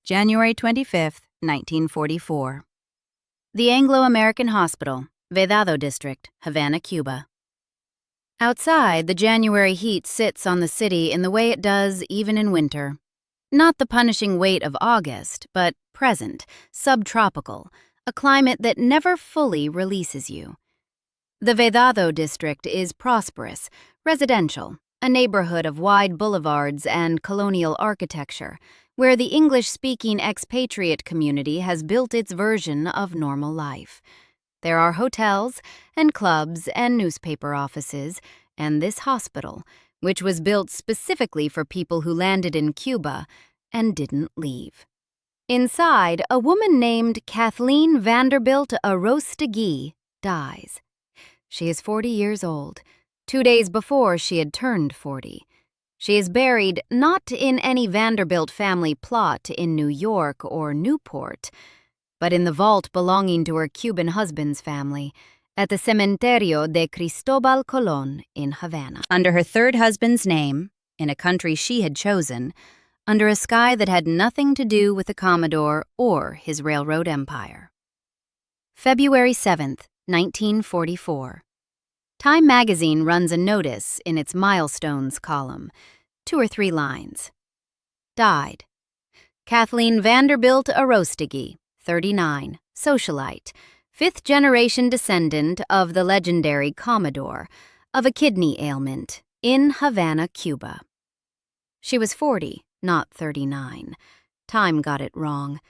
January 25, 1944. The Anglo-American Hospital, Vedado District, Havana, Cuba. Outside, the January heat sits on the city in the way it does even in winter. Not the punishing weight of August, but present, subtropical, a climate that never fully releases you. The Vedado district is prosperous, residential, a neighborhood of wide boulevards and colonial architecture, where the English-speaking expatriate community has built its version of normal life. There are hotels and clubs and newspaper offices, and this hospital, which was built specifically for people who landed in Cuba and didn't leave. Inside, a woman named Cathleen Vanderbilt Arostegui dies. She is 40 years old, 2 days before she had turned 40. She is buried not in any Vanderbilt family plot in New York or Newport, but in the vault belonging to her Cuban husband's family at the Cementerio de Cristóbal Colón in Havana. Under her third husband's name, in a country she had chosen, under a sky that had nothing to do with the Commodore or his railroad empire. February 7th, 1944. Time magazine runs a notice in its Milestones column, 2 or 3 lines. Died. Cathleen Vanderbilt Arostegui, 39, socialite, 5th-generation descendant of the legendary Commodore, of a kidney ailment, in Havana, Cuba. She was 40, not 39. Time got it wrong.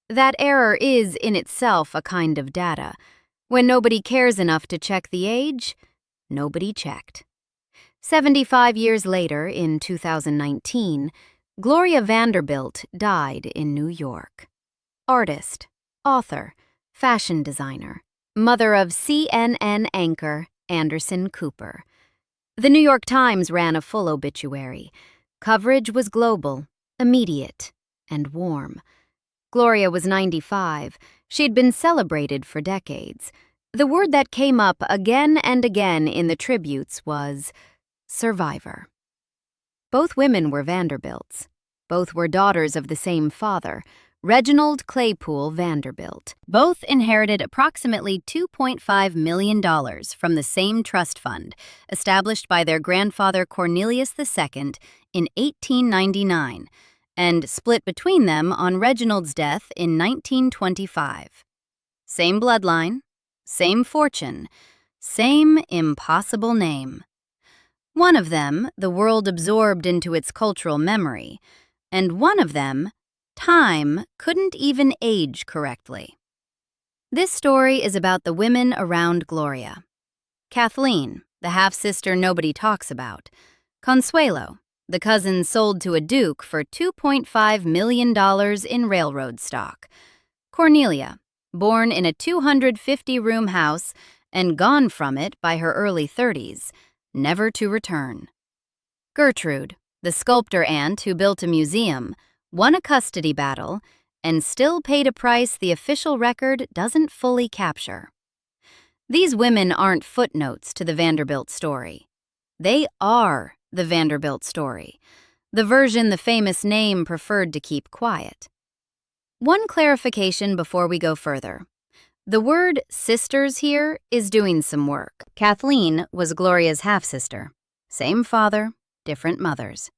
That error is in itself a kind of data. When nobody cares enough to check the age, nobody checked. 75 years later, in 2019, Gloria Vanderbilt died in New York. Artist, author, fashion designer, mother of CNN anchor Anderson Cooper. The New York Times ran a full obituary. Coverage was global, immediate, and warm. Gloria was 95. She'd been celebrated for decades. The word that came up again and again in the tributes was survivor. Both women were Vanderbilts. Both were daughters of the same father, Reginald Claypool Vanderbilt. Both inherited approximately $2.5 million from the same trust fund, established by their grandfather Cornelius II in 1899, and split between them on Reginald's death in 1925. Same bloodline, same fortune, same impossible name. One of them, the world absorbed into its cultural memory, and one of them, time, couldn't even age correctly. This story is about the women around Gloria. Kathleen, the half-sister nobody talks about. Consuelo, the cousin sold to a duke for $2.5 million in railroad stock. Cornelia, born in a 250-room house and gone from it by her early 30s, never to return. Gertrude, the sculptor aunt who built a museum, won a custody battle, and still paid a price the official record doesn't fully capture. These women aren't footnotes to the Vanderbilt story. They are the Vanderbilt story, the version the famous name preferred to keep quiet. One clarification before we go further. The word sisters here is doing some work. Kathleen was Gloria's half-sister. Same father, different mothers.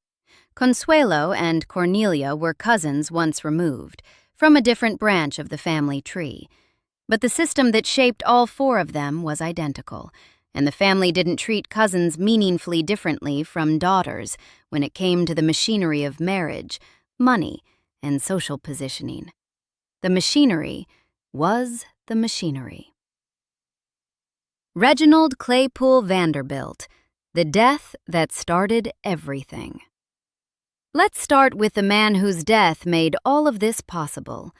Consuelo and Cornelia were cousins once removed, from a different branch of the family tree. But the system that shaped all 4 of them was identical, and the family didn't treat cousins meaningfully differently from daughters when it came to the machinery of marriage, money, and social positioning. The machinery was the machinery. Reginald Claypool Vanderbilt, the death that started everything. Let's start with the man whose death made all of this possible.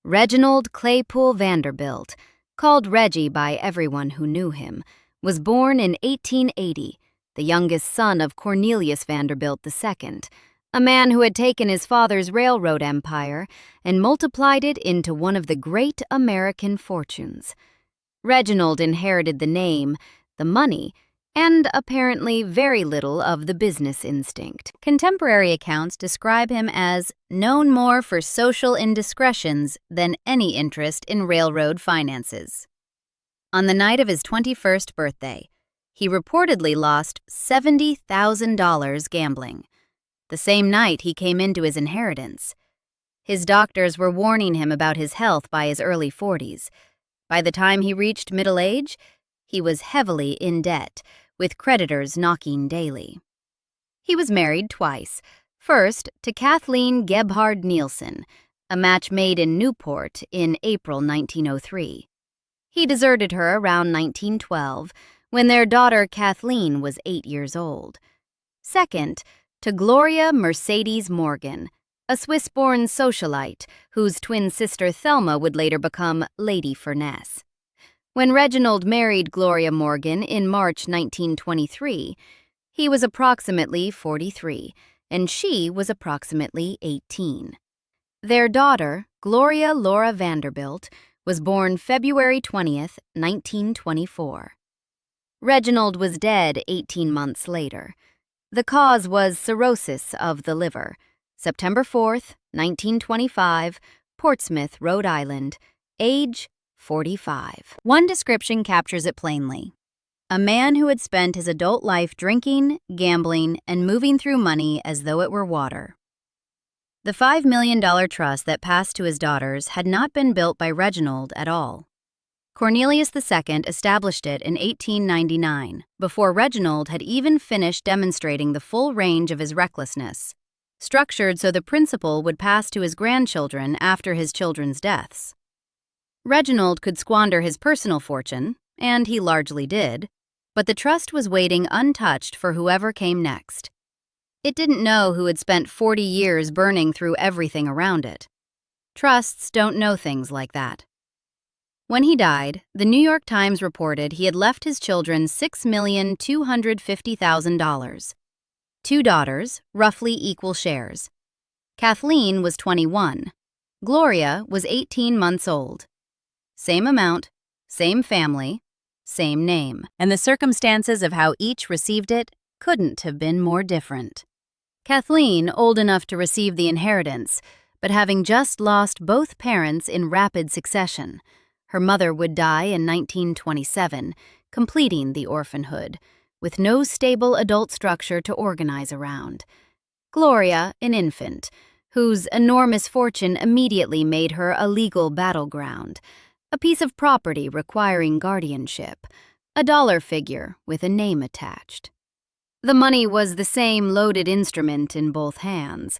Reginald Claypool Vanderbilt, called Reggie by everyone who knew him, was born in 1880, the youngest son of Cornelius Vanderbilt II, a man who had taken his father's railroad empire and multiplied it into one of the great American fortunes. Reginald inherited the name, the money, and apparently very little of the business instinct. Contemporary accounts describe him as known more for social indiscretions than any interest in railroad finances. On the night of his 21st birthday, he reportedly lost $70,000 gambling. The same night he came into his inheritance. His doctors were warning him about his health by his early 40s. By the time he reached middle age, he was heavily in debt, with creditors knocking daily. He was married twice, first to Kathleen Gebhard Nielsen, a match made in Newport in April 1903. He deserted her around 1912, when their daughter Kathleen was 8 years old. Second, to Gloria Mercedes Morgan, a Swiss-born socialite whose twin sister Thelma would later become Lady Furness. When Reginald married Gloria Morgan in March 1923, he was approximately 43, and she was approximately 18. Their daughter, Gloria Laura Vanderbilt, was born February 20th, 1924. Reginald was dead 18 months later. The cause was cirrhosis of the liver. September 4th, 1925, Portsmouth, Rhode Island, age 45. One description captures it plainly. A man who had spent his adult life drinking, gambling, and moving through money as though it were water. The $5 million trust that passed to his daughters had not been built by Reginald at all. Cornelius II established it in 1899, before Reginald had even finished demonstrating the full range of his recklessness, structured so the principal would pass to his grandchildren after his children's deaths. Reginald could squander his personal fortune, and he largely did, but the trust was waiting untouched for whoever came next. It didn't know who had spent 40 years burning through everything around it. Trusts don't know things like that. When he died, the New York Times reported he had left his children $6,250,000. 2 daughters, roughly equal shares. Kathleen was 21. Gloria was 18 months old. Same amount, same family, same name. And the circumstances of how each received it couldn't have been more different. Kathleen, old enough to receive the inheritance, but having just lost both parents in rapid succession. Her mother would die in 1927, completing the orphanhood, with no stable adult structure to organize around. Gloria, an infant, whose enormous fortune immediately made her a legal battleground, a piece of property requiring guardianship, a dollar figure with a name attached. The money was the same loaded instrument in both hands.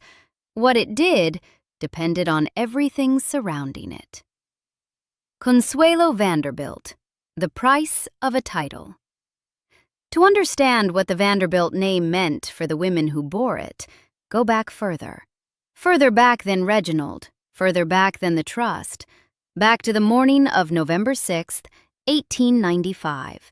What it did depended on everything surrounding it. Consuelo Vanderbilt, the price of a title. To understand what the Vanderbilt name meant for the women who bore it, go back further. Further back than Reginald, further back than the trust, back to the morning of November 6th, 1895.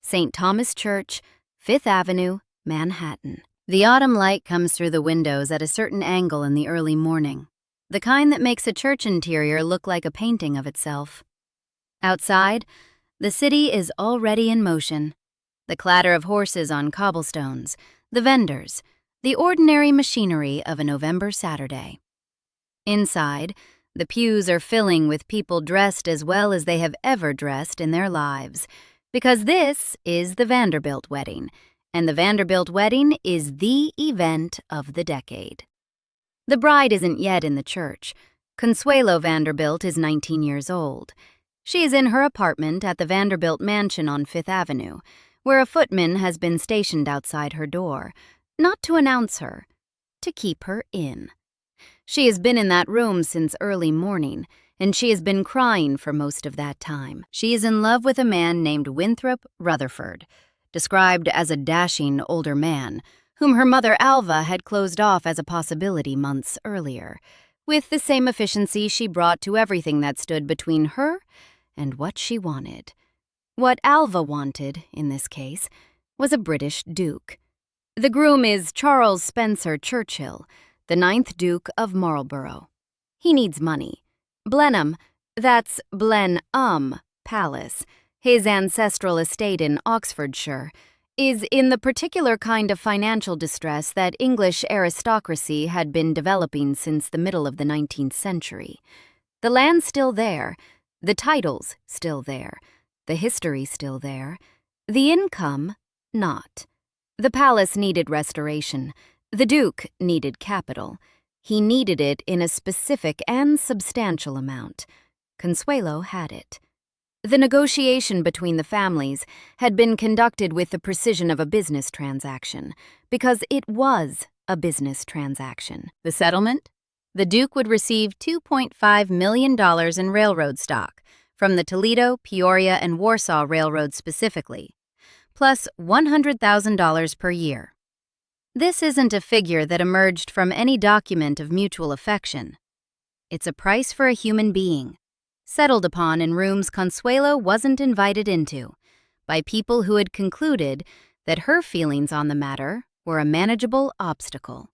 St. Thomas Church, 5th Avenue, Manhattan. The autumn light comes through the windows at a certain angle in the early morning, the kind that makes a church interior look like a painting of itself. Outside, the city is already in motion. The clatter of horses on cobblestones, the vendors, the ordinary machinery of a November Saturday. Inside, the pews are filling with people dressed as well as they have ever dressed in their lives, because this is the Vanderbilt wedding, and the Vanderbilt wedding is the event of the decade. The bride isn't yet in the church. Consuelo Vanderbilt is 19 years old. She is in her apartment at the Vanderbilt Mansion on 5th Avenue, where a footman has been stationed outside her door, not to announce her, to keep her in. She has been in that room since early morning, and she has been crying for most of that time. She is in love with a man named Winthrop Rutherford, described as a dashing older man, whom her mother Alva had closed off as a possibility months earlier, with the same efficiency she brought to everything that stood between her and what she wanted. What Alva wanted, in this case, was a British duke. The groom is Charles Spencer Churchill, the 9th Duke of Marlborough. He needs money. Blenheim, that's Blenheim Palace, his ancestral estate in Oxfordshire, is in the particular kind of financial distress that English aristocracy had been developing since the middle of the 19th century. The land's still there, the titles still there, the history still there, the income not. The palace needed restoration. The Duke needed capital. He needed it in a specific and substantial amount. Consuelo had it. The negotiation between the families had been conducted with the precision of a business transaction, because it was a business transaction. The settlement? The Duke would receive $2.5 million in railroad stock from the Toledo, Peoria, and Warsaw Railroad specifically, plus $100,000 per year. This isn't a figure that emerged from any document of mutual affection. It's a price for a human being, settled upon in rooms Consuelo wasn't invited into, by people who had concluded that her feelings on the matter were a manageable obstacle.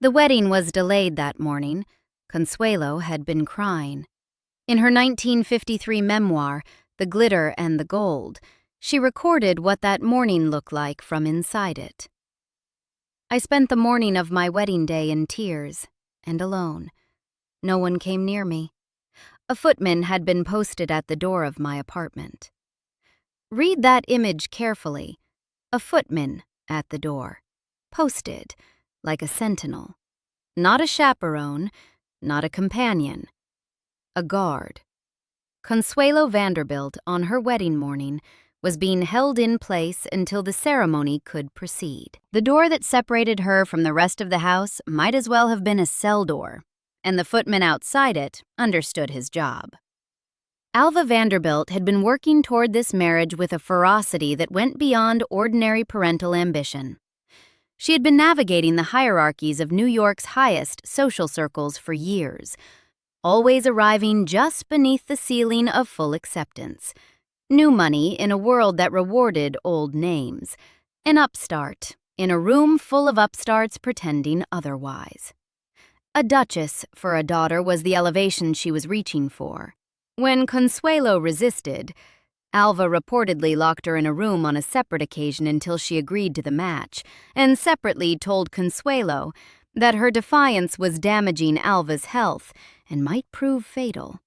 The wedding was delayed that morning. Consuelo had been crying. In her 1953 memoir, The Glitter and the Gold, she recorded what that morning looked like from inside it. I spent the morning of my wedding day in tears and alone. No one came near me. A footman had been posted at the door of my apartment. Read that image carefully. A footman at the door, posted like a sentinel. Not a chaperone, not a companion. A guard. Consuelo Vanderbilt, on her wedding morning, was being held in place until the ceremony could proceed. The door that separated her from the rest of the house might as well have been a cell door, and the footman outside it understood his job. Alva Vanderbilt had been working toward this marriage with a ferocity that went beyond ordinary parental ambition. She had been navigating the hierarchies of New York's highest social circles for years, always arriving just beneath the ceiling of full acceptance. New money in a world that rewarded old names. An upstart in a room full of upstarts pretending otherwise. A duchess for a daughter was the elevation she was reaching for. When Consuelo resisted, Alva reportedly locked her in a room on a separate occasion until she agreed to the match, and separately told Consuelo that her defiance was damaging Alva's health and might prove fatal.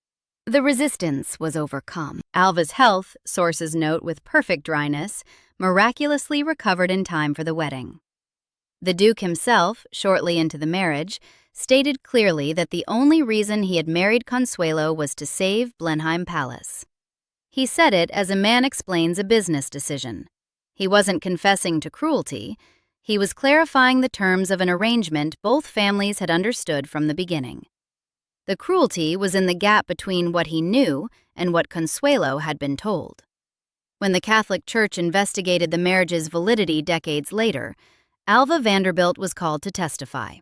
The resistance was overcome. Alva's health, sources note with perfect dryness, miraculously recovered in time for the wedding. The Duke himself, shortly into the marriage, stated clearly that the only reason he had married Consuelo was to save Blenheim Palace. He said it as a man explains a business decision. He wasn't confessing to cruelty. He was clarifying the terms of an arrangement both families had understood from the beginning. The cruelty was in the gap between what he knew and what Consuelo had been told. When the Catholic Church investigated the marriage's validity decades later, Alva Vanderbilt was called to testify.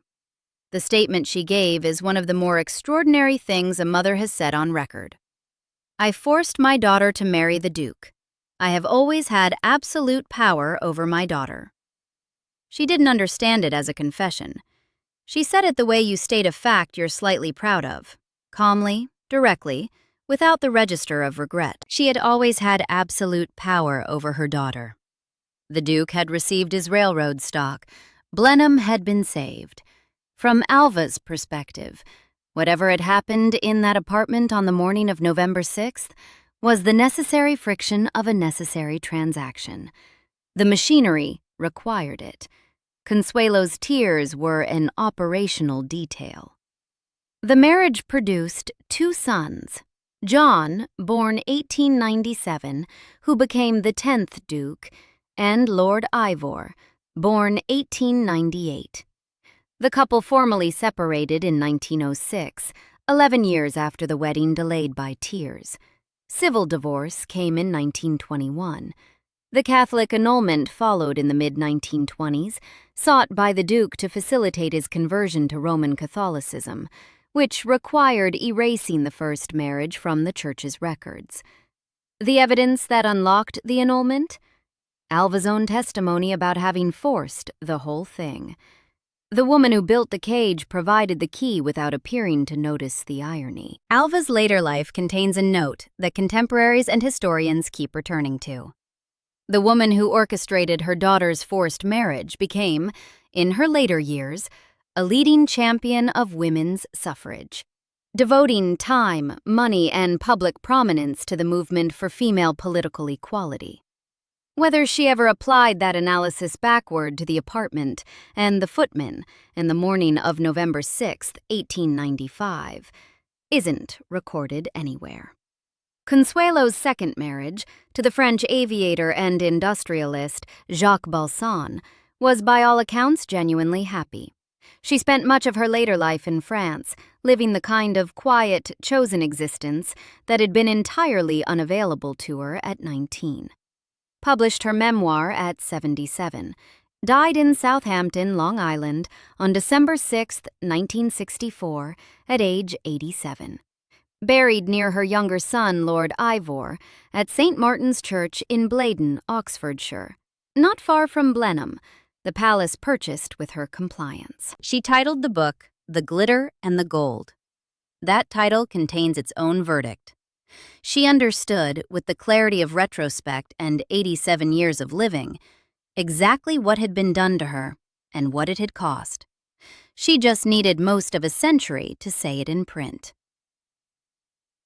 The statement she gave is one of the more extraordinary things a mother has said on record. "I forced my daughter to marry the Duke. I have always had absolute power over my daughter." She didn't understand it as a confession. She said it the way you state a fact you're slightly proud of, calmly, directly, without the register of regret. She had always had absolute power over her daughter. The Duke had received his railroad stock. Blenheim had been saved. From Alva's perspective, whatever had happened in that apartment on the morning of November 6th was the necessary friction of a necessary transaction. The machinery required it. Consuelo's tears were an operational detail. The marriage produced 2 sons. John, born 1897, who became the 10th Duke, and Lord Ivor, born 1898. The couple formally separated in 1906, 11 years after the wedding delayed by tears. Civil divorce came in 1921. The Catholic annulment followed in the mid-1920s, sought by the Duke to facilitate his conversion to Roman Catholicism, which required erasing the first marriage from the Church's records. The evidence that unlocked the annulment? Alva's own testimony about having forced the whole thing. The woman who built the cage provided the key without appearing to notice the irony. Alva's later life contains a note that contemporaries and historians keep returning to. The woman who orchestrated her daughter's forced marriage became, in her later years, a leading champion of women's suffrage, devoting time, money, and public prominence to the movement for female political equality. Whether she ever applied that analysis backward to the apartment and the footman in the morning of November 6, 1895, isn't recorded anywhere. Consuelo's second marriage, to the French aviator and industrialist Jacques Balsan, was by all accounts genuinely happy. She spent much of her later life in France, living the kind of quiet, chosen existence that had been entirely unavailable to her at 19. Published her memoir at 77, died in Southampton, Long Island, on December 6, 1964, at age 87. Buried near her younger son, Lord Ivor, at St. Martin's Church in Blaydon, Oxfordshire, not far from Blenheim, the palace purchased with her compliance. She titled the book, The Glitter and the Gold. That title contains its own verdict. She understood, with the clarity of retrospect and 87 years of living, exactly what had been done to her and what it had cost. She just needed most of a century to say it in print.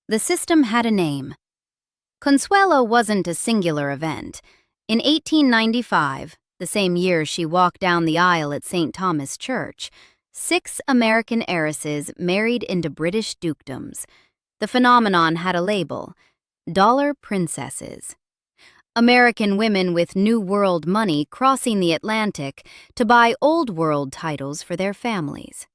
The system had a name. Consuelo wasn't a singular event. In 1895, the same year she walked down the aisle at St. Thomas Church, 6 American heiresses married into British dukedoms. The phenomenon had a label: dollar princesses. American women with New World money crossing the Atlantic to buy Old World titles for their families.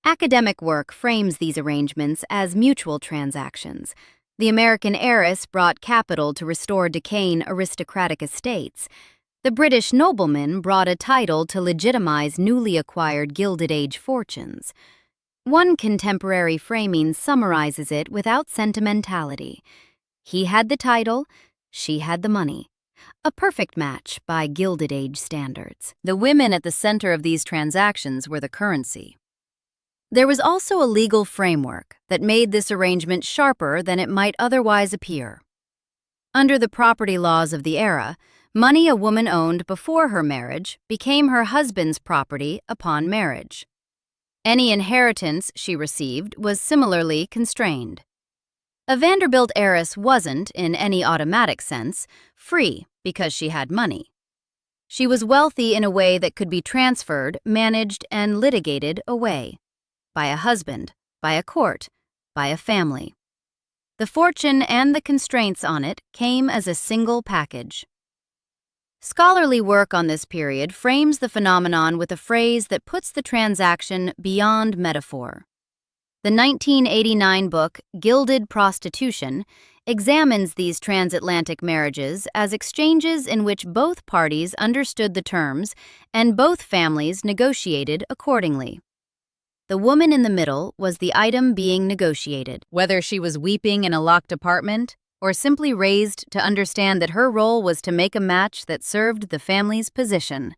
Academic work frames these arrangements as mutual transactions. The American heiress brought capital to restore decaying aristocratic estates. The British nobleman brought a title to legitimize newly acquired Gilded Age fortunes. One contemporary framing summarizes it without sentimentality. He had the title, she had the money. A perfect match by Gilded Age standards. The women at the center of these transactions were the currency. There was also a legal framework that made this arrangement sharper than it might otherwise appear. Under the property laws of the era, money a woman owned before her marriage became her husband's property upon marriage. Any inheritance she received was similarly constrained. A Vanderbilt heiress wasn't, in any automatic sense, free because she had money. She was wealthy in a way that could be transferred, managed, and litigated away. By a husband, by a court, by a family. The fortune and the constraints on it came as a single package. Scholarly work on this period frames the phenomenon with a phrase that puts the transaction beyond metaphor. The 1989 book, Gilded Prostitution, examines these transatlantic marriages as exchanges in which both parties understood the terms and both families negotiated accordingly. The woman in the middle was the item being negotiated, whether she was weeping in a locked apartment or simply raised to understand that her role was to make a match that served the family's position.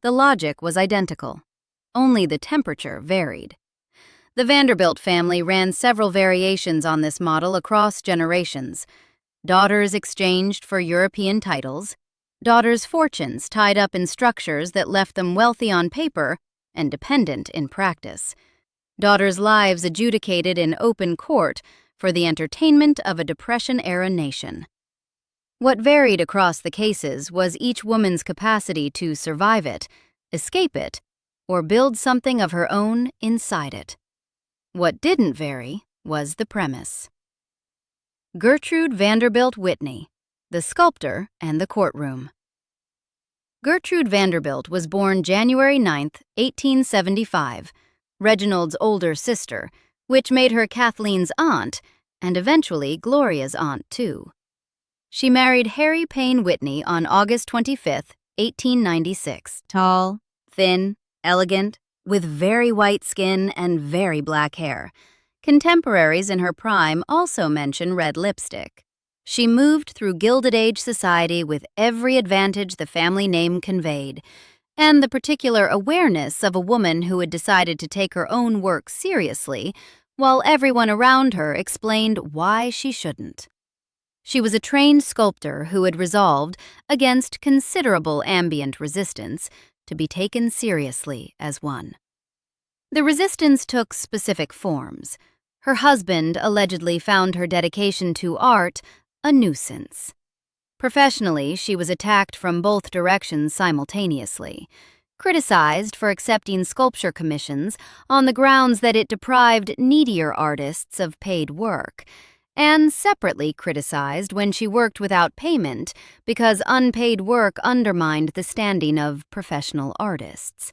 The logic was identical. Only the temperature varied. The Vanderbilt family ran several variations on this model across generations. Daughters exchanged for European titles, daughters' fortunes tied up in structures that left them wealthy on paper and dependent in practice, daughters' lives adjudicated in open court for the entertainment of a Depression-era nation. What varied across the cases was each woman's capacity to survive it, escape it, or build something of her own inside it. What didn't vary was the premise. Gertrude Vanderbilt Whitney, the sculptor and the courtroom. Gertrude Vanderbilt was born January 9, 1875, Reginald's older sister, which made her Kathleen's aunt, and eventually Gloria's aunt, too. She married Harry Payne Whitney on August 25, 1896. Tall, thin, elegant, with very white skin and very black hair. Contemporaries in her prime also mention red lipstick. She moved through Gilded Age society with every advantage the family name conveyed, and the particular awareness of a woman who had decided to take her own work seriously, while everyone around her explained why she shouldn't. She was a trained sculptor who had resolved, against considerable ambient resistance, to be taken seriously as one. The resistance took specific forms. Her husband allegedly found her dedication to art a nuisance. Professionally, she was attacked from both directions simultaneously. Criticized for accepting sculpture commissions on the grounds that it deprived needier artists of paid work, and separately criticized when she worked without payment because unpaid work undermined the standing of professional artists.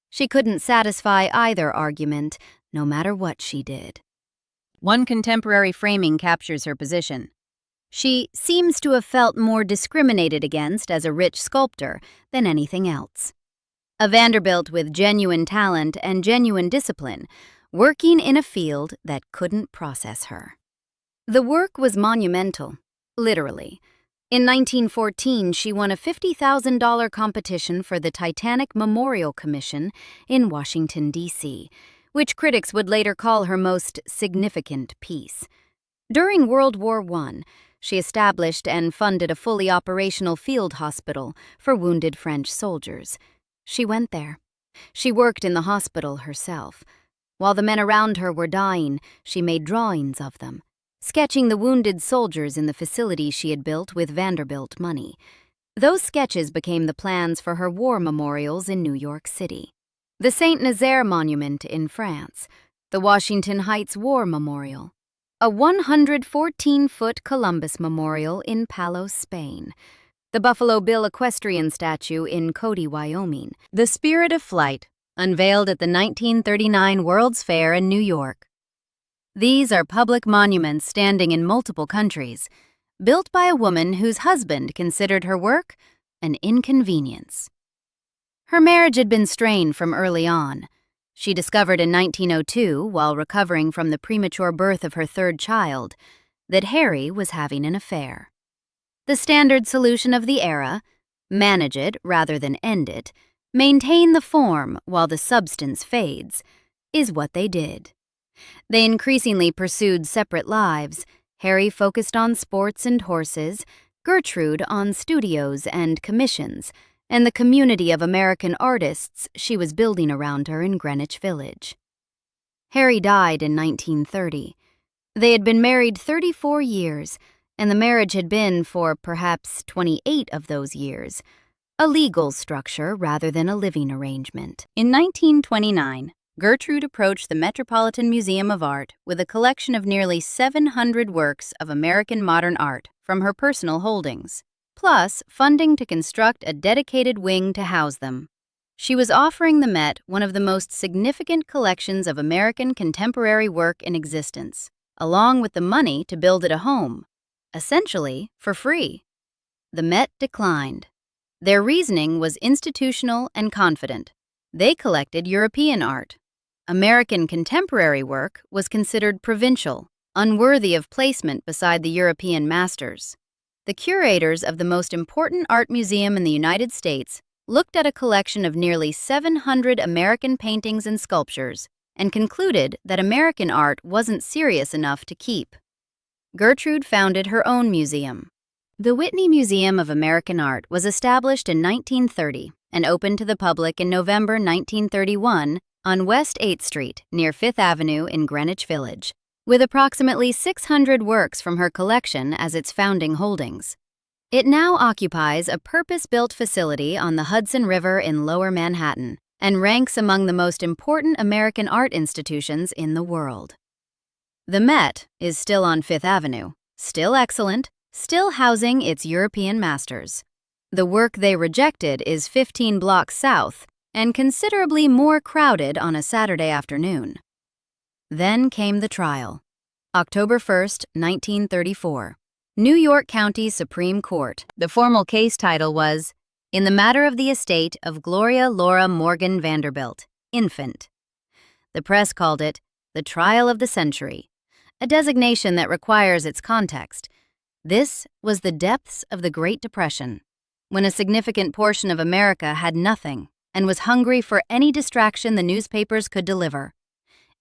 She couldn't satisfy either argument, no matter what she did. One contemporary framing captures her position. She seems to have felt more discriminated against as a rich sculptor than anything else. A Vanderbilt with genuine talent and genuine discipline, working in a field that couldn't process her. The work was monumental, literally. In 1914, she won a $50,000 competition for the Titanic Memorial Commission in Washington, D.C., which critics would later call her most significant piece. During World War I, she established and funded a fully operational field hospital for wounded French soldiers. She went there. She worked in the hospital herself. While the men around her were dying, she made drawings of them, sketching the wounded soldiers in the facility she had built with Vanderbilt money. Those sketches became the plans for her war memorials in New York City. The Saint Nazaire Monument in France, the Washington Heights War Memorial, a 114-foot Columbus Memorial in Palos, Spain, the Buffalo Bill equestrian statue in Cody, Wyoming, the Spirit of Flight, unveiled at the 1939 World's Fair in New York. These are public monuments standing in multiple countries, built by a woman whose husband considered her work an inconvenience. Her marriage had been strained from early on. She discovered in 1902, while recovering from the premature birth of her third child, that Harry was having an affair. The standard solution of the era, manage it rather than end it, maintain the form while the substance fades, is what they did. They increasingly pursued separate lives. Harry focused on sports and horses, Gertrude on studios and commissions, and the community of American artists she was building around her in Greenwich Village. Harry died in 1930. They had been married 34 years, and the marriage had been, for perhaps 28 of those years, a legal structure rather than a living arrangement. In 1929, Gertrude approached the Metropolitan Museum of Art with a collection of nearly 700 works of American modern art from her personal holdings, plus funding to construct a dedicated wing to house them. She was offering the Met one of the most significant collections of American contemporary work in existence, along with the money to build it a home, essentially for free. The Met declined. Their reasoning was institutional and confident. They collected European art. American contemporary work was considered provincial, unworthy of placement beside the European masters. The curators of the most important art museum in the United States looked at a collection of nearly 700 American paintings and sculptures and concluded that American art wasn't serious enough to keep. Gertrude founded her own museum. The Whitney Museum of American Art was established in 1930 and opened to the public in November 1931 on West 8th Street near Fifth Avenue in Greenwich Village, with approximately 600 works from her collection as its founding holdings. It now occupies a purpose-built facility on the Hudson River in Lower Manhattan and ranks among the most important American art institutions in the world. The Met is still on Fifth Avenue, still excellent, still housing its European masters. The work they rejected is 15 blocks south and considerably more crowded on a Saturday afternoon. Then came the trial. October 1st, 1934. New York County Supreme Court. The formal case title was, "In the Matter of the Estate of Gloria Laura Morgan Vanderbilt, Infant." The press called it the Trial of the Century, a designation that requires its context. This was the depths of the Great Depression, when a significant portion of America had nothing and was hungry for any distraction the newspapers could deliver.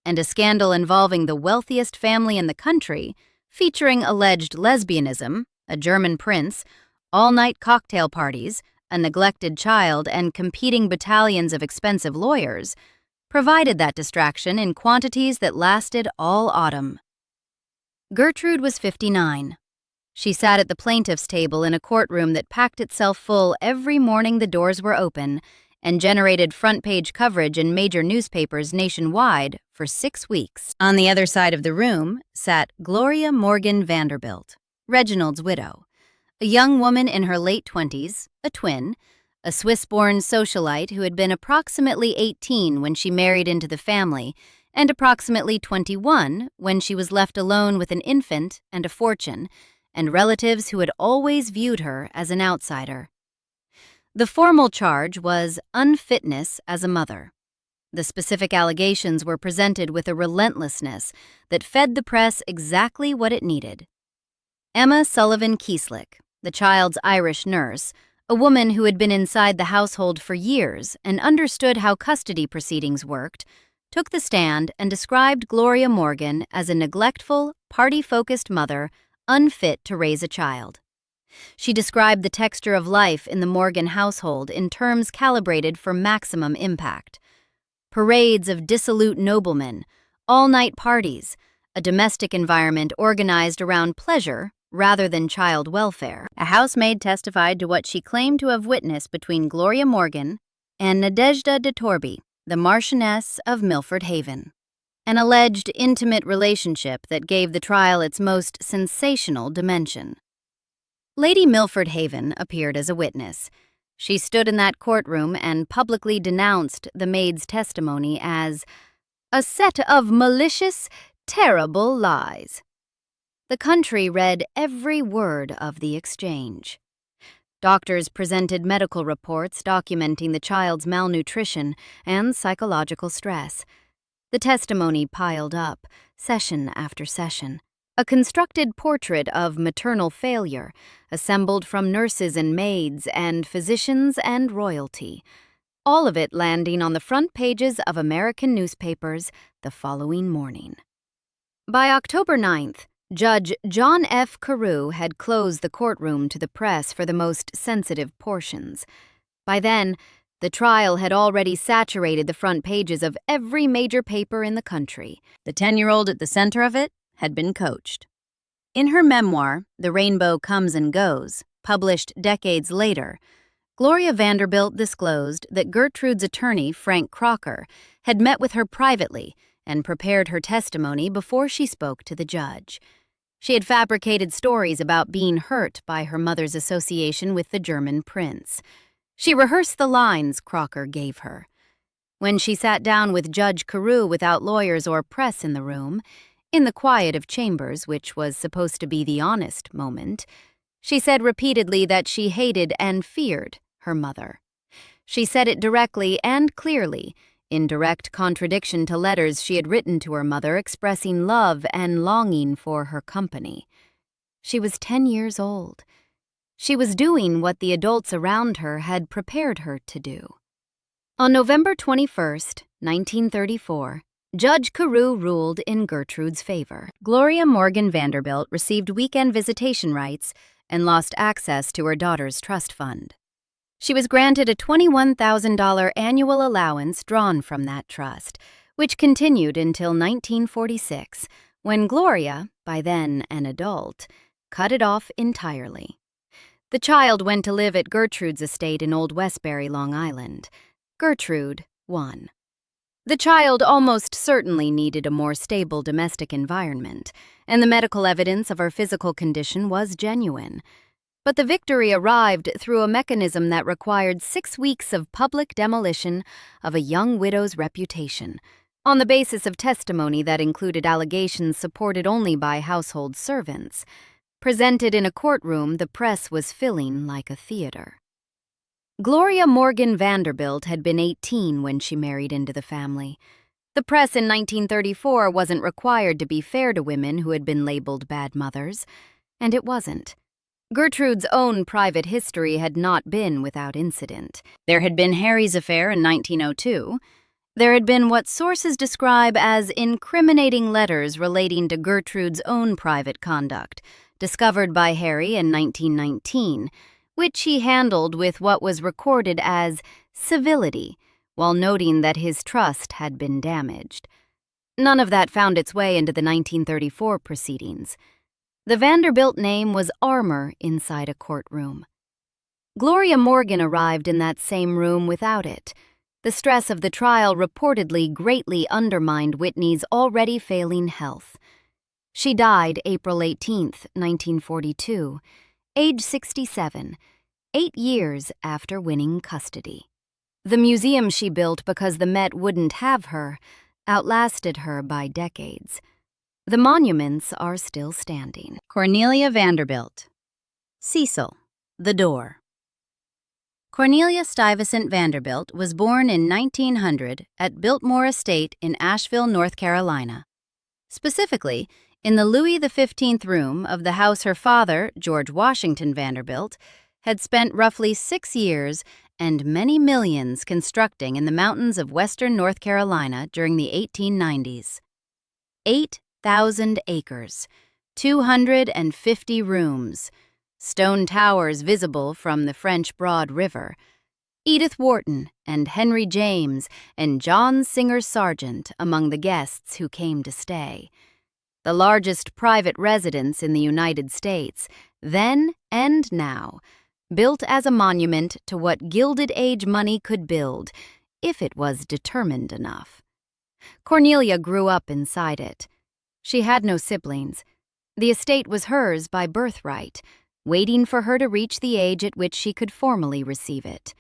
And a scandal involving the wealthiest family in the country featuring alleged lesbianism, a German prince, all-night cocktail parties, a neglected child, and competing battalions of expensive lawyers, provided that distraction in quantities that lasted all autumn. Gertrude was 59. She sat at the plaintiff's table in a courtroom that packed itself full every morning the doors were open and generated front-page coverage in major newspapers nationwide for 6 weeks. On the other side of the room sat Gloria Morgan Vanderbilt, Reginald's widow, a young woman in her late 20s, a twin, a Swiss-born socialite who had been approximately 18 when she married into the family and approximately 21 when she was left alone with an infant and a fortune, and relatives who had always viewed her as an outsider. The formal charge was unfitness as a mother. The specific allegations were presented with a relentlessness that fed the press exactly what it needed. Emma Sullivan Kieslick, the child's Irish nurse, a woman who had been inside the household for years and understood how custody proceedings worked, took the stand and described Gloria Morgan as a neglectful, party-focused mother unfit to raise a child. She described the texture of life in the Morgan household in terms calibrated for maximum impact. Parades of dissolute noblemen, all-night parties, a domestic environment organized around pleasure rather than child welfare. A housemaid testified to what she claimed to have witnessed between Gloria Morgan and Nadezhda de Torby, the Marchioness of Milford Haven, an alleged intimate relationship that gave the trial its most sensational dimension. Lady Milford Haven appeared as a witness. She stood in that courtroom and publicly denounced the maid's testimony as a set of malicious, terrible lies. The country read every word of the exchange. Doctors presented medical reports documenting the child's malnutrition and psychological stress. The testimony piled up, session after session. A constructed portrait of maternal failure, assembled from nurses and maids and physicians and royalty, all of it landing on the front pages of American newspapers the following morning. By October 9th, Judge John F. Carew had closed the courtroom to the press for the most sensitive portions. By then, the trial had already saturated the front pages of every major paper in the country. The 10-year-old at the center of it had been coached. In her memoir, The Rainbow Comes and Goes, published decades later, Gloria Vanderbilt disclosed that Gertrude's attorney, Frank Crocker, had met with her privately and prepared her testimony before she spoke to the judge. She had fabricated stories about being hurt by her mother's association with the German prince. She rehearsed the lines Crocker gave her. When she sat down with Judge Carew without lawyers or press in the room, in the quiet of chambers, which was supposed to be the honest moment, she said repeatedly that she hated and feared her mother. She said it directly and clearly, in direct contradiction to letters she had written to her mother expressing love and longing for her company. She was 10 years old. She was doing what the adults around her had prepared her to do. On November 21st, 1934, Judge Carew ruled in Gertrude's favor. Gloria Morgan Vanderbilt received weekend visitation rights and lost access to her daughter's trust fund. She was granted a $21,000 annual allowance drawn from that trust, which continued until 1946, when Gloria, by then an adult, cut it off entirely. The child went to live at Gertrude's estate in Old Westbury, Long Island. Gertrude won. The child almost certainly needed a more stable domestic environment, and the medical evidence of her physical condition was genuine. But the victory arrived through a mechanism that required 6 weeks of public demolition of a young widow's reputation, on the basis of testimony that included allegations supported only by household servants. Presented in a courtroom the press was filling like a theater. Gloria Morgan Vanderbilt had been 18 when she married into the family. The press in 1934 wasn't required to be fair to women who had been labeled bad mothers, and it wasn't. Gertrude's own private history had not been without incident. There had been Harry's affair in 1902. There had been what sources describe as incriminating letters relating to Gertrude's own private conduct, discovered by Harry in 1919, which he handled with what was recorded as civility, while noting that his trust had been damaged. None of that found its way into the 1934 proceedings. The Vanderbilt name was armor inside a courtroom. Gloria Morgan arrived in that same room without it. The stress of the trial reportedly greatly undermined Whitney's already failing health. She died April 18, 1942, age 67, 8 years after winning custody. The museum she built because the Met wouldn't have her outlasted her by decades. The monuments are still standing. Cornelia Vanderbilt. Cecil, the door. Cornelia Stuyvesant Vanderbilt was born in 1900 at Biltmore Estate in Asheville, North Carolina. Specifically, in the Louis XV room of the house her father, George Washington Vanderbilt, had spent roughly 6 years and many millions constructing in the mountains of western North Carolina during the 1890s. 8,000 acres, 250 rooms, stone towers visible from the French Broad River, Edith Wharton and Henry James and John Singer Sargent among the guests who came to stay. The largest private residence in the United States, then and now, built as a monument to what Gilded Age money could build, if it was determined enough. Cornelia grew up inside it. She had no siblings. The estate was hers by birthright, waiting for her to reach the age at which she could formally receive it.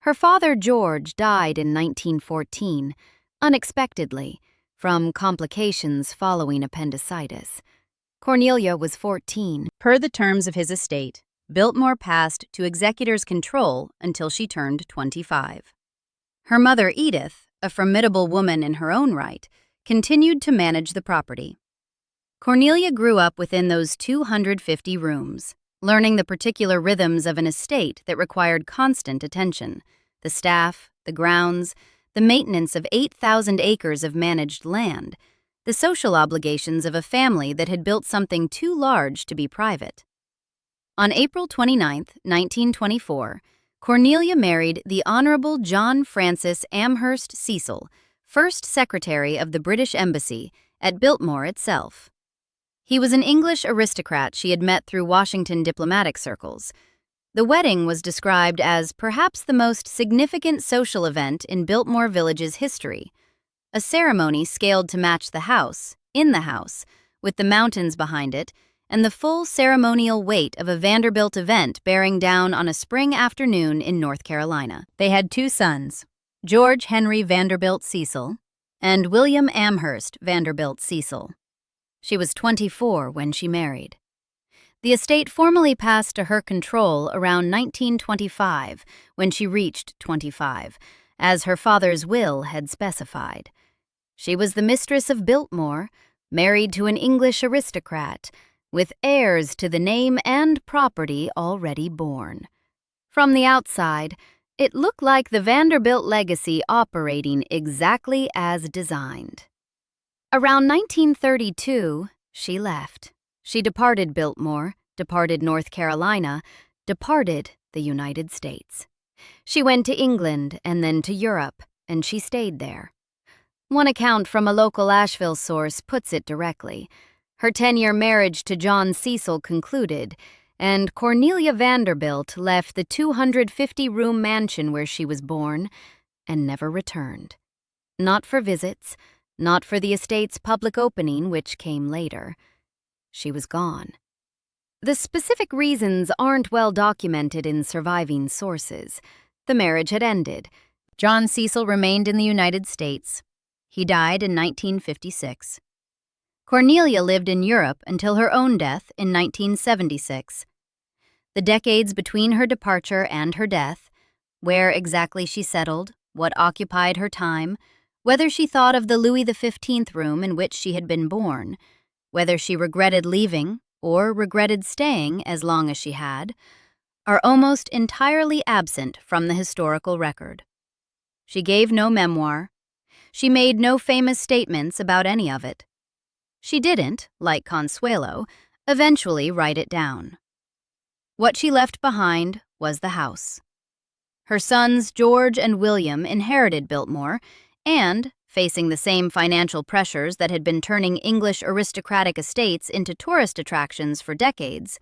Her father, George, died in 1914, unexpectedly, from complications following appendicitis. Cornelia was 14. Per the terms of his estate, Biltmore passed to executor's control until she turned 25. Her mother, Edith, a formidable woman in her own right, continued to manage the property. Cornelia grew up within those 250 rooms, learning the particular rhythms of an estate that required constant attention: the staff, the grounds, the maintenance of 8,000 acres of managed land, the social obligations of a family that had built something too large to be private. On April 29, 1924, Cornelia married the Honorable John Francis Amherst Cecil, first Secretary of the British Embassy at Biltmore itself. He was an English aristocrat she had met through Washington diplomatic circles. The wedding was described as perhaps the most significant social event in Biltmore Village's history, a ceremony scaled to match the house, in the house, with the mountains behind it, and the full ceremonial weight of a Vanderbilt event bearing down on a spring afternoon in North Carolina. They had 2 sons, George Henry Vanderbilt Cecil and William Amherst Vanderbilt Cecil. She was 24 when she married. The estate formally passed to her control around 1925, when she reached 25, as her father's will had specified. She was the mistress of Biltmore, married to an English aristocrat, with heirs to the name and property already born. From the outside, it looked like the Vanderbilt legacy operating exactly as designed. Around 1932, she left. She departed Biltmore, departed North Carolina, departed the United States. She went to England and then to Europe, and she stayed there. One account from a local Asheville source puts it directly. Her 10-year marriage to John Cecil concluded, and Cornelia Vanderbilt left the 250-room mansion where she was born and never returned. Not for visits, not for the estate's public opening, which came later. She was gone. The specific reasons aren't well documented in surviving sources. The marriage had ended. John Cecil remained in the United States. He died in 1956. Cornelia lived in Europe until her own death in 1976. The decades between her departure and her death, where exactly she settled, what occupied her time, whether she thought of the Louis XV room in which she had been born, whether she regretted leaving or regretted staying as long as she had, are almost entirely absent from the historical record. She gave no memoir, She made no famous statements about any of it. She didn't, like Consuelo, eventually write it down. What she left behind was the house. Her sons George and William inherited Biltmore and, facing the same financial pressures that had been turning English aristocratic estates into tourist attractions for decades,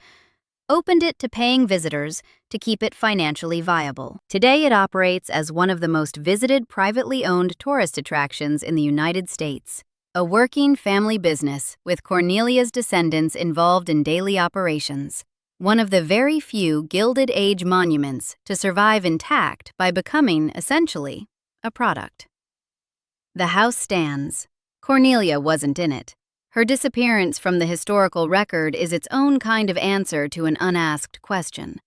opened it to paying visitors to keep it financially viable. Today it operates as one of the most visited privately owned tourist attractions in the United States, a working family business with Cornelia's descendants involved in daily operations, one of the very few Gilded Age monuments to survive intact by becoming, essentially, a product. The house stands. Cornelia wasn't in it. Her disappearance from the historical record is its own kind of answer to an unasked question.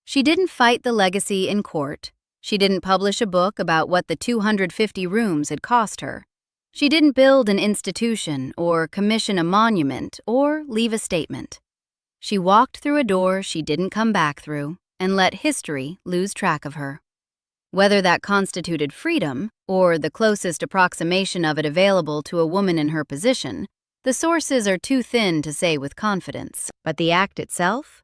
She didn't fight the legacy in court. She didn't publish a book about what the 250 rooms had cost her. She didn't build an institution or commission a monument or leave a statement. She walked through a door she didn't come back through and let history lose track of her. Whether that constituted freedom or the closest approximation of it available to a woman in her position, the sources are too thin to say with confidence. But the act itself?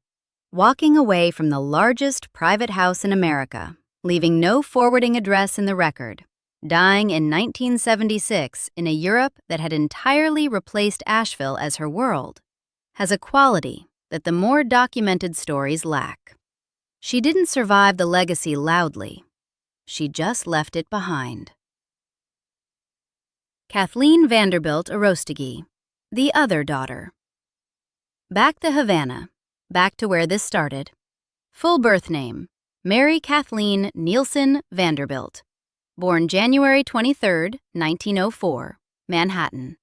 Walking away from the largest private house in America, leaving no forwarding address in the record, dying in 1976 in a Europe that had entirely replaced Asheville as her world, has a quality that the more documented stories lack. She didn't survive the legacy loudly. She just left it behind. Cathleen Vanderbilt Arostegui, the other daughter. Back to Havana, back to where this started. Full birth name, Mary Kathleen Nielsen Vanderbilt. Born January 23, 1904, Manhattan.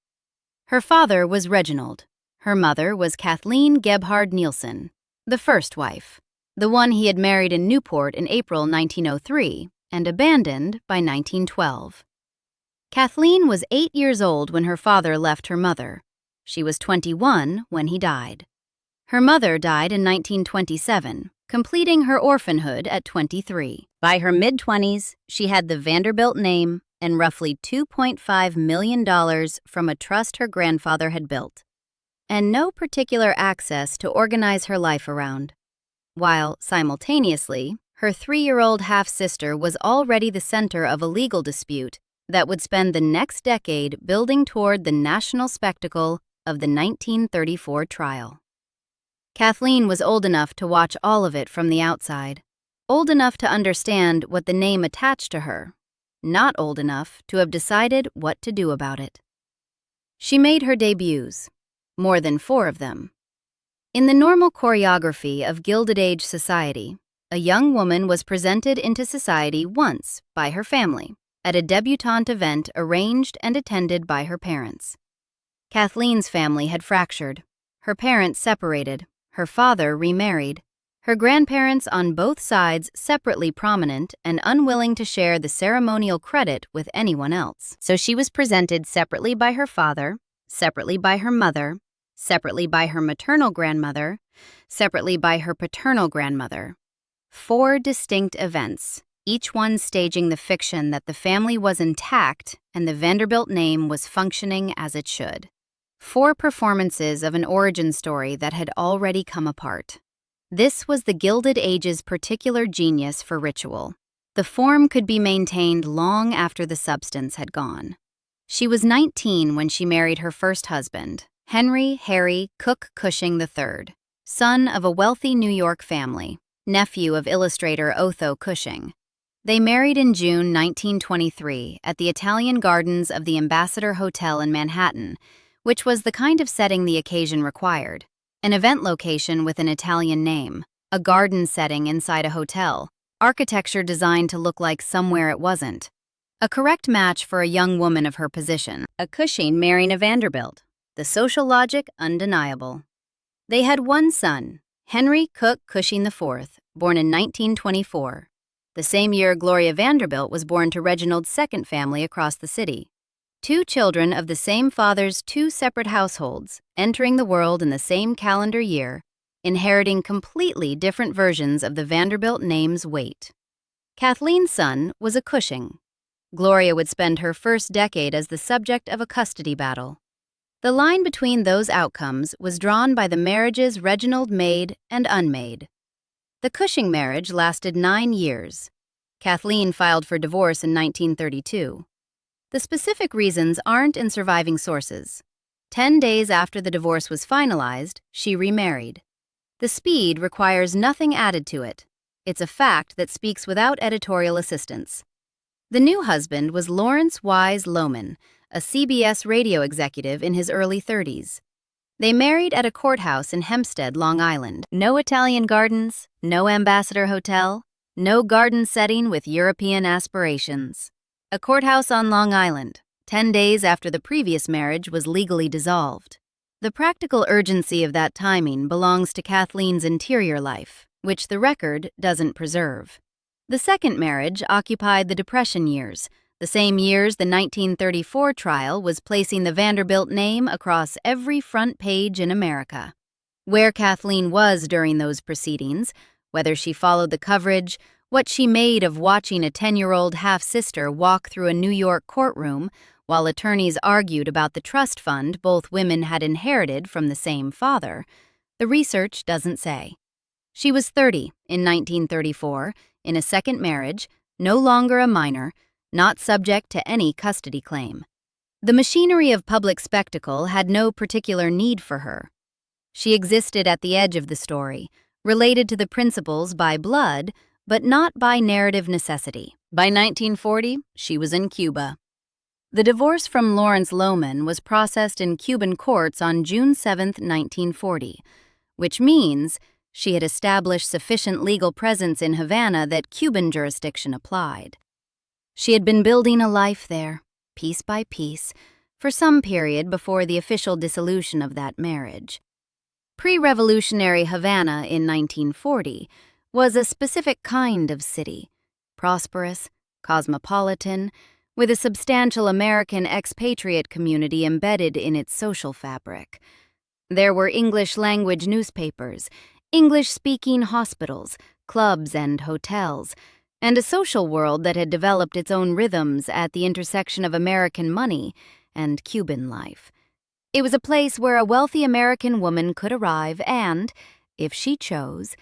Her father was Reginald. Her mother was Kathleen Gebhard Nielsen, the first wife, the one he had married in Newport in April 1903 and abandoned by 1912. Kathleen was 8 years old when her father left her mother. She was 21 when he died. Her mother died in 1927, completing her orphanhood at 23. By her mid-20s, she had the Vanderbilt name and roughly $2.5 million from a trust her grandfather had built, and no particular access to organize her life around, while, simultaneously, her 3-year-old half-sister was already the center of a legal dispute that would spend the next decade building toward the national spectacle of the 1934 trial. Kathleen was old enough to watch all of it from the outside, old enough to understand what the name attached to her, not old enough to have decided what to do about it. She made her debuts, more than 4 of them. In the normal choreography of Gilded Age society, a young woman was presented into society once by her family at a debutante event arranged and attended by her parents. Kathleen's family had fractured. Her parents separated. Her father remarried. Her grandparents on both sides separately prominent and unwilling to share the ceremonial credit with anyone else. So she was presented separately by her father, separately by her mother, separately by her maternal grandmother, separately by her paternal grandmother. 4 distinct events, each one staging the fiction that the family was intact and the Vanderbilt name was functioning as it should. 4 performances of an origin story that had already come apart. This was the Gilded Age's particular genius for ritual. The form could be maintained long after the substance had gone. She was 19 when she married her first husband, Henry Harry Cook Cushing III, son of a wealthy New York family, nephew of illustrator Otho Cushing. They married in June 1923 at the Italian Gardens of the Ambassador Hotel in Manhattan, which was the kind of setting the occasion required. An event location with an Italian name, a garden setting inside a hotel, architecture designed to look like somewhere it wasn't. A correct match for a young woman of her position, a Cushing marrying a Vanderbilt. The social logic undeniable. They had one son, Henry Cook Cushing IV, born in 1924. The same year Gloria Vanderbilt was born to Reginald's second family across the city. 2 children of the same father's 2 separate households, entering the world in the same calendar year, inheriting completely different versions of the Vanderbilt name's weight. Kathleen's son was a Cushing. Gloria would spend her first decade as the subject of a custody battle. The line between those outcomes was drawn by the marriages Reginald made and unmade. The Cushing marriage lasted 9 years. Kathleen filed for divorce in 1932. The specific reasons aren't in surviving sources. 10 days after the divorce was finalized, she remarried. The speed requires nothing added to it. It's a fact that speaks without editorial assistance. The new husband was Lawrence Wise Loman, a CBS radio executive in his early 30s. They married at a courthouse in Hempstead, Long Island. No Italian gardens, no Ambassador Hotel, no garden setting with European aspirations. A courthouse on Long Island, 10 days after the previous marriage was legally dissolved. The practical urgency of that timing belongs to Kathleen's interior life, which the record doesn't preserve. The second marriage occupied the Depression years, the same years the 1934 trial was placing the Vanderbilt name across every front page in America. Where Kathleen was during those proceedings, whether she followed the coverage, what she made of watching a 10-year-old half-sister walk through a New York courtroom while attorneys argued about the trust fund both women had inherited from the same father, the research doesn't say. She was 30 in 1934, in a second marriage, no longer a minor, not subject to any custody claim. The machinery of public spectacle had no particular need for her. She existed at the edge of the story, related to the principals by blood, but not by narrative necessity. By 1940, she was in Cuba. The divorce from Lawrence Loman was processed in Cuban courts on June 7, 1940, which means she had established sufficient legal presence in Havana that Cuban jurisdiction applied. She had been building a life there, piece by piece, for some period before the official dissolution of that marriage. Pre-revolutionary Havana in 1940 was a specific kind of city, prosperous, cosmopolitan, with a substantial American expatriate community embedded in its social fabric. There were English-language newspapers, English-speaking hospitals, clubs and hotels, and a social world that had developed its own rhythms at the intersection of American money and Cuban life. It was a place where a wealthy American woman could arrive and, if she chose,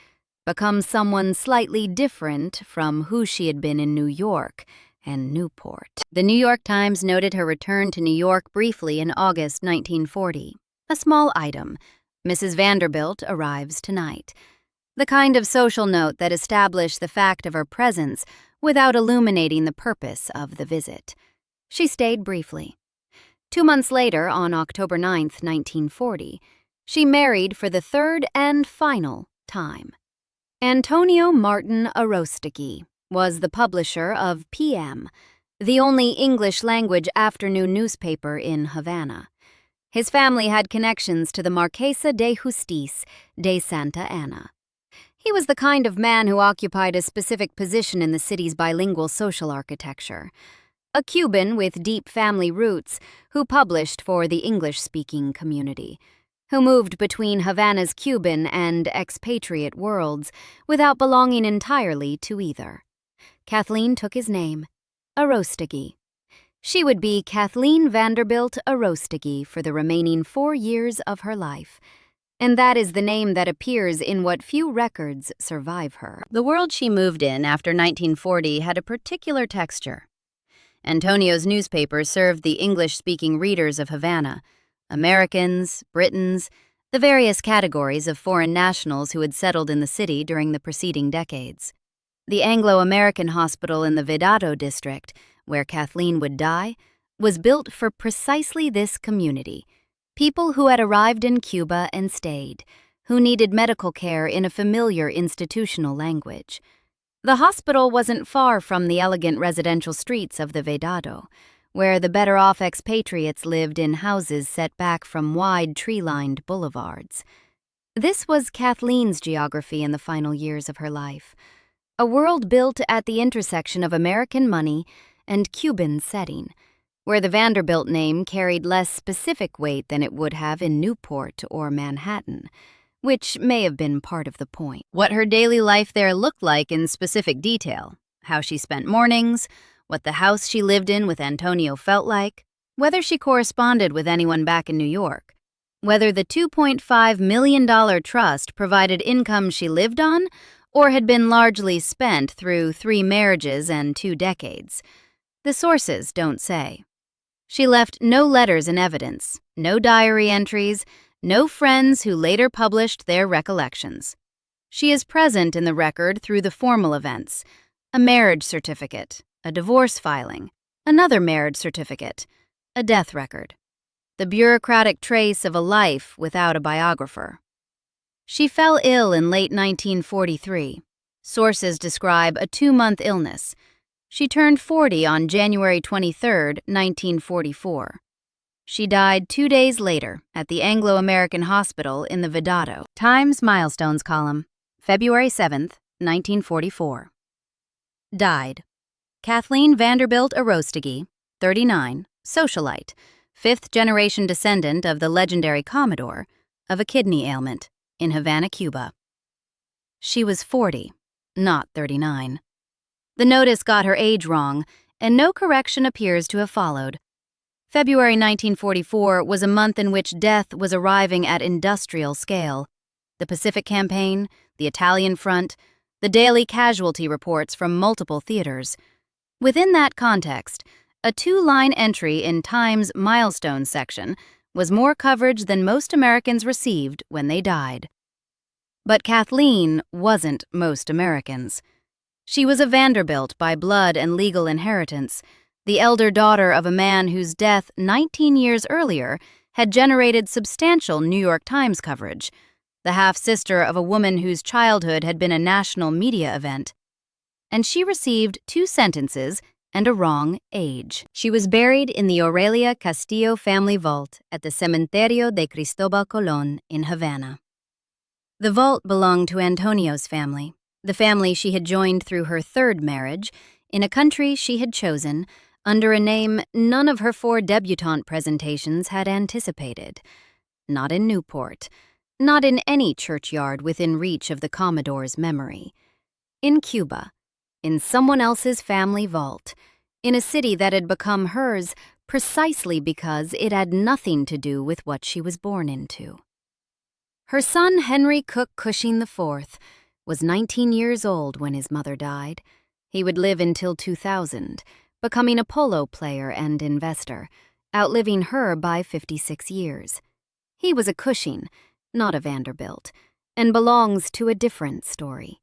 become someone slightly different from who she had been in New York and Newport. The New York Times noted her return to New York briefly in August 1940. A small item, Mrs. Vanderbilt arrives tonight. The kind of social note that established the fact of her presence without illuminating the purpose of the visit. She stayed briefly. 2 months later, on October 9, 1940, she married for the third and final time. Antonio Martin Arostegui was the publisher of PM, the only English-language afternoon newspaper in Havana. His family had connections to the Marquesa de Justice de Santa Anna. He was the kind of man who occupied a specific position in the city's bilingual social architecture. A Cuban with deep family roots who published for the English-speaking community, who moved between Havana's Cuban and expatriate worlds without belonging entirely to either. Kathleen took his name, Arostegui. She would be Cathleen Vanderbilt Arostegui for the remaining 4 years of her life, and that is the name that appears in what few records survive her. The world she moved in after 1940 had a particular texture. Antonio's newspaper served the English-speaking readers of Havana, Americans, Britons, the various categories of foreign nationals who had settled in the city during the preceding decades. The Anglo-American Hospital in the Vedado district, where Kathleen would die, was built for precisely this community, people who had arrived in Cuba and stayed, who needed medical care in a familiar institutional language. The hospital wasn't far from the elegant residential streets of the Vedado, where the better-off expatriates lived in houses set back from wide tree-lined boulevards. This was Kathleen's geography in the final years of her life, a world built at the intersection of American money and Cuban setting, where the Vanderbilt name carried less specific weight than it would have in Newport or Manhattan, which may have been part of the point. What her daily life there looked like in specific detail, how she spent mornings, what the house she lived in with Antonio felt like, whether she corresponded with anyone back in New York, whether the $2.5 million trust provided income she lived on or had been largely spent through 3 marriages and 2 decades. The sources don't say. She left no letters in evidence, no diary entries, no friends who later published their recollections. She is present in the record through the formal events: a marriage certificate, a divorce filing, another marriage certificate, a death record, the bureaucratic trace of a life without a biographer. She fell ill in late 1943. Sources describe a 2-month illness. She turned 40 on January 23, 1944. She died 2 days later at the Anglo-American Hospital in the Vedado. Times Milestones column, February 7, 1944. Died: Cathleen Vanderbilt Arostegui, 39, socialite, 5th-generation descendant of the legendary Commodore, of a kidney ailment, in Havana, Cuba. She was 40, not 39. The notice got her age wrong, and no correction appears to have followed. February 1944 was a month in which death was arriving at industrial scale. The Pacific Campaign, the Italian Front, the daily casualty reports from multiple theaters. Within that context, a 2-line entry in Times' Milestones section was more coverage than most Americans received when they died. But Cathleen wasn't most Americans. She was a Vanderbilt by blood and legal inheritance, the elder daughter of a man whose death 19 years earlier had generated substantial New York Times coverage, the half-sister of a woman whose childhood had been a national media event. And she received 2 sentences and a wrong age. She was buried in the Aurelia Castillo family vault at the Cementerio de Cristóbal Colón in Havana. The vault belonged to Antonio's family, the family she had joined through her 3rd marriage, in a country she had chosen under a name none of her 4 debutante presentations had anticipated. Not in Newport, not in any churchyard within reach of the Commodore's memory. In Cuba, in someone else's family vault, in a city that had become hers precisely because it had nothing to do with what she was born into. Her son Henry Cook Cushing IV was 19 years old when his mother died. He would live until 2000, becoming a polo player and investor, outliving her by 56 years. He was a Cushing, not a Vanderbilt, and belongs to a different story.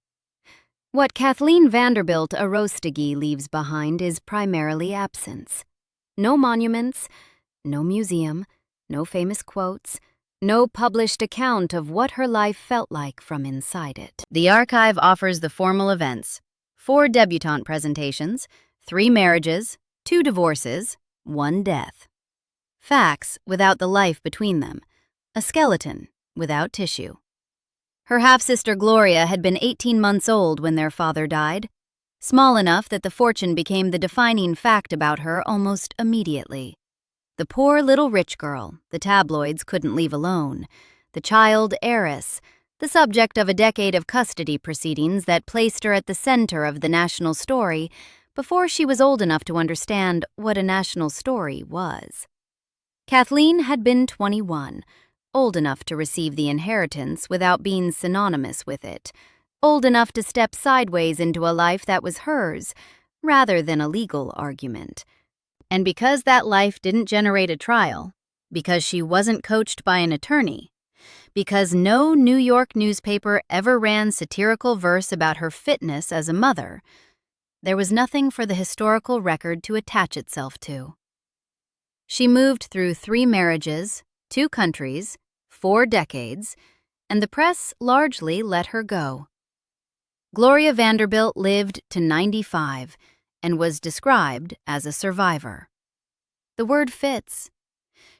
What Cathleen Vanderbilt Arostegui leaves behind is primarily absence. No monuments, no museum, no famous quotes, no published account of what her life felt like from inside it. The archive offers the formal events: 4 debutante presentations, 3 marriages, 2 divorces, 1 death. Facts without the life between them. A skeleton without tissue. Her half-sister Gloria had been 18 months old when their father died, small enough that the fortune became the defining fact about her almost immediately. The poor little rich girl the tabloids couldn't leave alone, the child heiress, the subject of a decade of custody proceedings that placed her at the center of the national story before she was old enough to understand what a national story was. Cathleen had been 21, old enough to receive the inheritance without being synonymous with it, old enough to step sideways into a life that was hers, rather than a legal argument. And because that life didn't generate a trial, because she wasn't coached by an attorney, because no New York newspaper ever ran satirical verse about her fitness as a mother, there was nothing for the historical record to attach itself to. She moved through 3 marriages, 2 countries, 4 decades, and the press largely let her go. Gloria Vanderbilt lived to 95 and was described as a survivor. The word fits.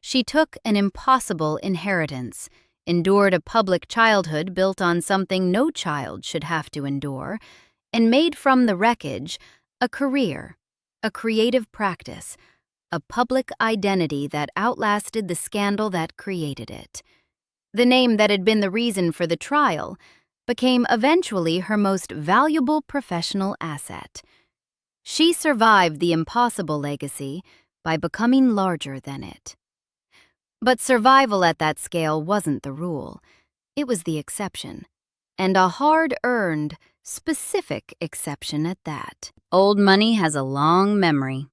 She took an impossible inheritance, endured a public childhood built on something no child should have to endure, and made from the wreckage a career, a creative practice, a public identity that outlasted the scandal that created it. The name that had been the reason for the trial became eventually her most valuable professional asset. She survived the impossible legacy by becoming larger than it. But survival at that scale wasn't the rule. It was the exception, and a hard-earned, specific exception at that. Old money has a long memory.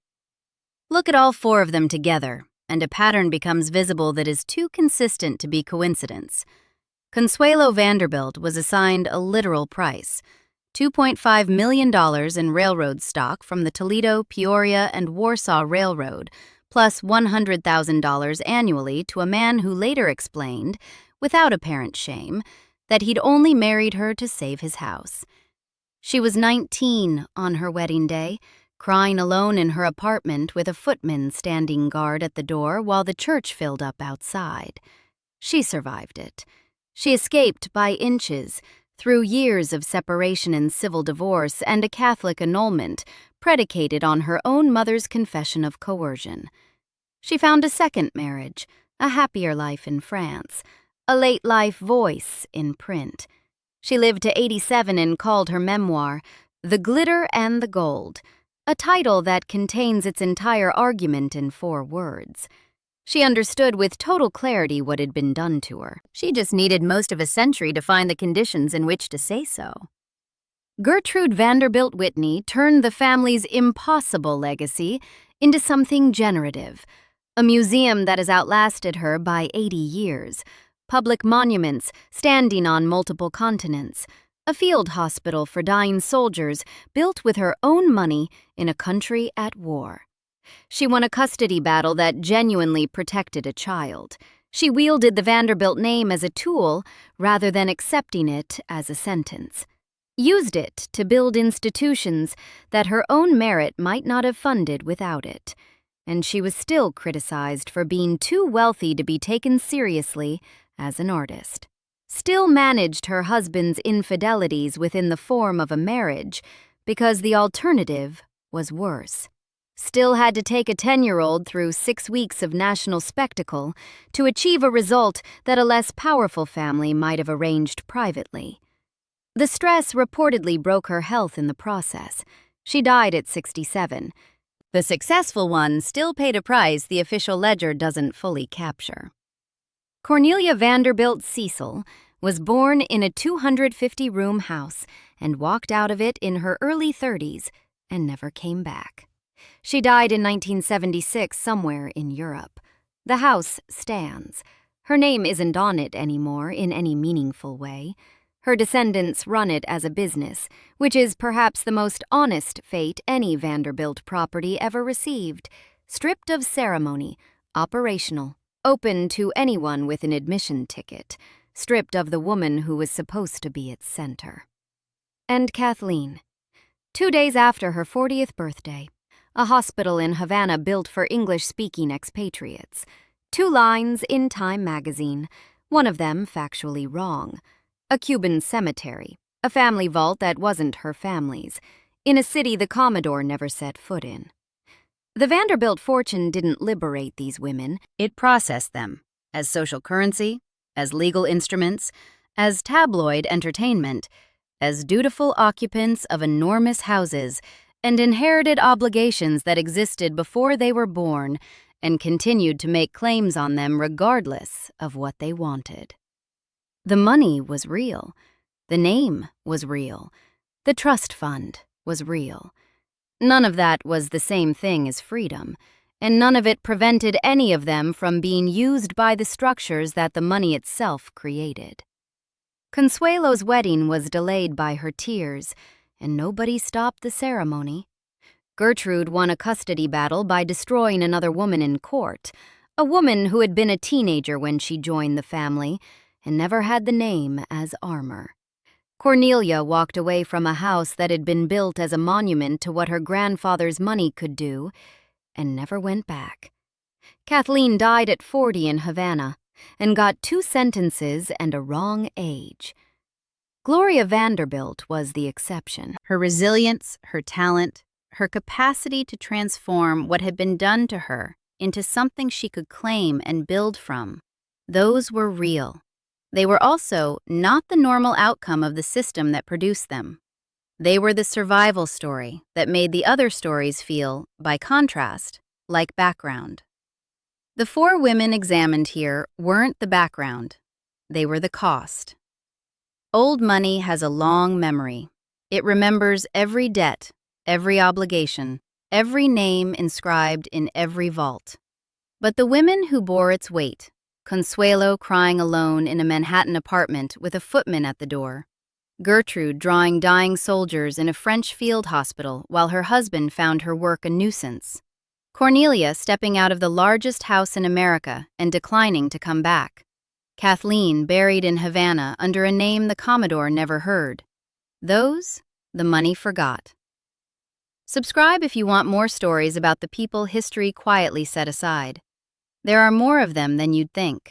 Look at all four of them together, and a pattern becomes visible that is too consistent to be coincidence. Consuelo Vanderbilt was assigned a literal price, $2.5 million in railroad stock from the Toledo, Peoria, and Warsaw Railroad, plus $100,000 annually to a man who later explained, without apparent shame, that he'd only married her to save his house. She was 19 on her wedding day, crying alone in her apartment with a footman standing guard at the door while the church filled up outside. She survived it. She escaped by inches, through years of separation and civil divorce and a Catholic annulment predicated on her own mother's confession of coercion. She found a second marriage, a happier life in France, a late-life voice in print. She lived to 87 and called her memoir, The Glitter and the Gold, a title that contains its entire argument in 4 words. She understood with total clarity what had been done to her. She just needed most of a century to find the conditions in which to say so. Gertrude Vanderbilt Whitney turned the family's impossible legacy into something generative, a museum that has outlasted her by 80 years, public monuments standing on multiple continents, a field hospital for dying soldiers built with her own money in a country at war. She won a custody battle that genuinely protected a child. She wielded the Vanderbilt name as a tool rather than accepting it as a sentence. Used it to build institutions that her own merit might not have funded without it. And she was still criticized for being too wealthy to be taken seriously as an artist. Still managed her husband's infidelities within the form of a marriage because the alternative was worse. Still had to take a 10-year-old through 6 weeks of national spectacle to achieve a result that a less powerful family might have arranged privately. The stress reportedly broke her health in the process. She died at 67. The successful one still paid a price the official ledger doesn't fully capture. Cornelia Vanderbilt Cecil was born in a 250-room house and walked out of it in her early 30s and never came back. She died in 1976 somewhere in Europe. The house stands. Her name isn't on it anymore in any meaningful way. Her descendants run it as a business, which is perhaps the most honest fate any Vanderbilt property ever received. Stripped of ceremony, operational, open to anyone with an admission ticket, stripped of the woman who was supposed to be its center. And Cathleen. 2 days after her 40th birthday, a hospital in Havana built for English-speaking expatriates. 2 lines in Time magazine, one of them factually wrong. A Cuban cemetery, a family vault that wasn't her family's, in a city the Commodore never set foot in. The Vanderbilt fortune didn't liberate these women, it processed them as social currency, as legal instruments, as tabloid entertainment, as dutiful occupants of enormous houses and inherited obligations that existed before they were born and continued to make claims on them regardless of what they wanted. The money was real. The name was real. The trust fund was real. None of that was the same thing as freedom, and none of it prevented any of them from being used by the structures that the money itself created. Consuelo's wedding was delayed by her tears, and nobody stopped the ceremony. Gertrude won a custody battle by destroying another woman in court, a woman who had been a teenager when she joined the family and never had the name as armor. Cornelia walked away from a house that had been built as a monument to what her grandfather's money could do and never went back. Cathleen died at 40 in Havana and got 2 sentences and a wrong age. Gloria Vanderbilt was the exception. Her resilience, her talent, her capacity to transform what had been done to her into something she could claim and build from, those were real. They were also not the normal outcome of the system that produced them. They were the survival story that made the other stories feel, by contrast, like background. The 4 women examined here weren't the background. They were the cost. Old money has a long memory. It remembers every debt, every obligation, every name inscribed in every vault. But the women who bore its weight, Consuelo crying alone in a Manhattan apartment with a footman at the door, Gertrude drawing dying soldiers in a French field hospital while her husband found her work a nuisance, Cornelia stepping out of the largest house in America and declining to come back, Kathleen buried in Havana under a name the Commodore never heard. Those, the money forgot. Subscribe if you want more stories about the people history quietly set aside. There are more of them than you'd think.